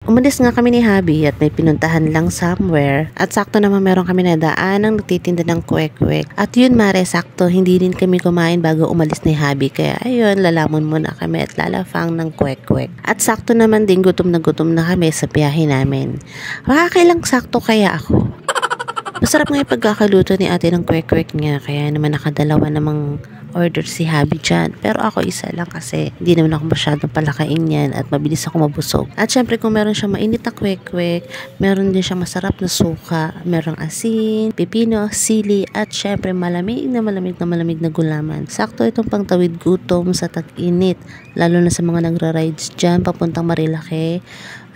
Umalis nga kami ni Habi at may pinuntahan lang somewhere. At sakto naman meron kami na daan ng nagtitinda ng kwek-kwek. At yun mare, sakto hindi din kami kumain bago umalis ni Habi. Kaya ayun, lalamon muna kami at lalafang ng kwek-kwek. At sakto naman din gutom na kami sa biyahe namin. Makakailang sakto kaya ako. Masarap nga yung pagkakaluto ni ate ng kwek-kwek niya. Kaya naman nakadalawa namang order si Habi dyan. Pero ako isa lang kasi hindi naman ako masyadong palakain yan at mabilis ako mabusog. At syempre kung meron siya mainit na kwek-kwek, meron din siya masarap na suka, merong asin, pipino, sili, at syempre malamig na gulaman. Sakto itong pangtawid gutom sa tag-init, lalo na sa mga nagra-rides dyan papuntang Marilake.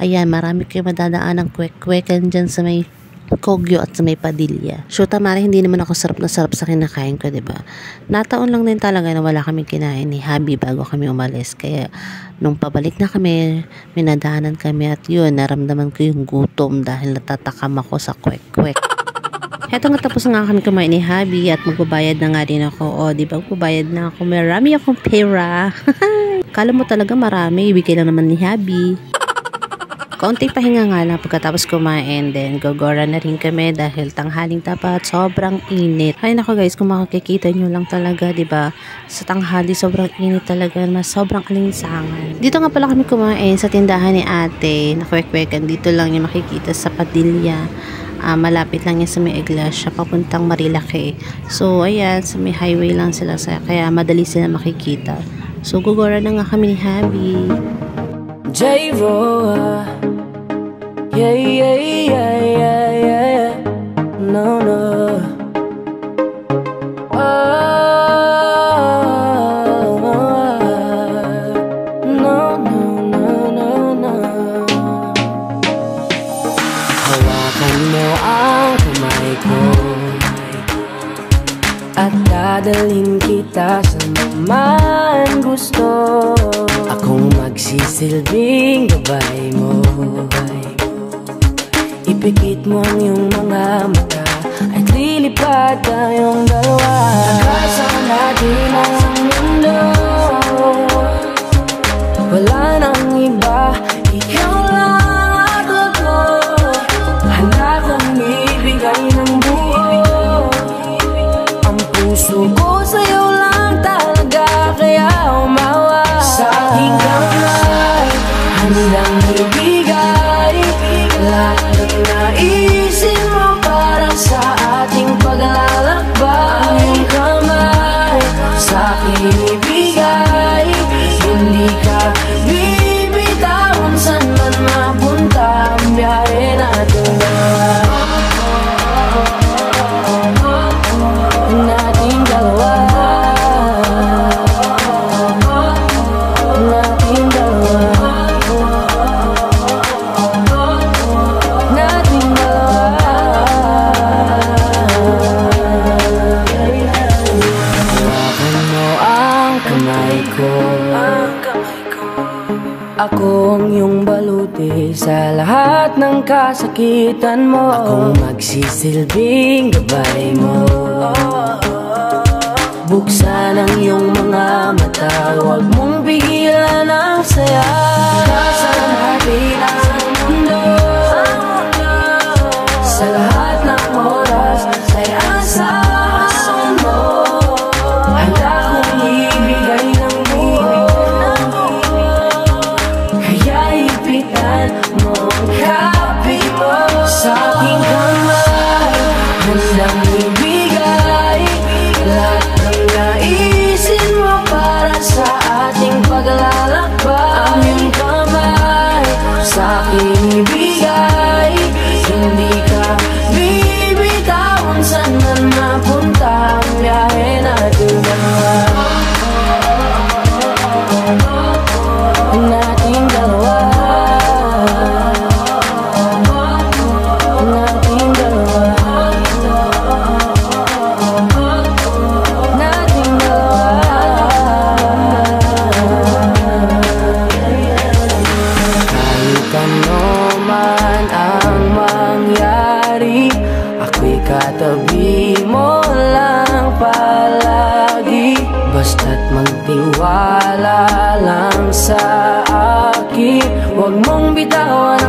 Ayan, marami kayo madadaan ng kwek-kwekan dyan sa may Kogyo at sa may Padilla. So tamara, hindi naman ako sarap na sarap sa kinakain ko, diba? Nataon lang din talaga na wala kaming kinain ni Habi bago kami umalis. Kaya nung pabalik na kami, minadaanan kami at yun, naramdaman ko yung gutom dahil natatakam ako sa kwek-kwek. Heto nga, tapos nga kami kumain ni Habi at magbabayad na nga din ako. O, diba, magbabayad na ako. Marami akong pera. Kala mo talaga marami, ibigay lang naman ni Habi. Kaunting pahinga nga lang pagkatapos kumain, then gogora na rin kami dahil tanghaling tapat, sobrang init. Ay nako guys, kung makikita nyo lang talaga, diba, sa tanghali sobrang init talaga, mas sobrang alinsangan. Dito nga pala kami kumain sa tindahan ni ate na kwek-kwekan. Dito lang yung makikita sa Padilla. Malapit lang yan sa may Iglesia papuntang Marilake. So ayan, sa may highway lang sila, kaya madali sila makikita. So gogora na nga kami ni Habi. J-Roa, yeah, yeah, yeah, yeah, yeah. No, no. No, no, no, no, no. Hawakan mo ang kamay ko at dadalhin kita sa naman gusto. Akong magsisilbing gabay mo. Ipikit mo ang iyong mga mata at lilipad tayong dalawa. Nagkasama natin ang mundo, wala nang iba, ikaw lang ako. Handa kong ibigay ng buo ang puso ko sa'yo lang talaga. Kaya umawa sa aking kamay, handang ibigay lahat ng naisin mo para sa ating paglalakbay. Ang kamay sa aking ibigay, hindi ka bibitawan saan man mapunta ang biyahe natin nating dalawa. Ako ang iyong baluti sa lahat ng kasakitan mo. Akong magsisilbing gabay mo. Buksan ang iyong mga mata, huwag mong pigilan ang saya. Nasa natin ang mundo, sa lahat ng oras ay asa mo. Handa kong ibigay ng buo, kaya ipitan mo ang kapi mo sa aking kamay. Handang ibigay lahat ng naisin mo para sa ating paglalakbay. Ang iyong kamay sa aking ibigay, hindi ka bibitawan saan man mapunta ang biyahe natin dalawa. Nating dalawa. Nating dalawa. Nating dalawa. Kahit ano man ang mangyari, ako'y katabi mo lang palagi. Basta't magtiwala lang sa akin, huwag mong bitawan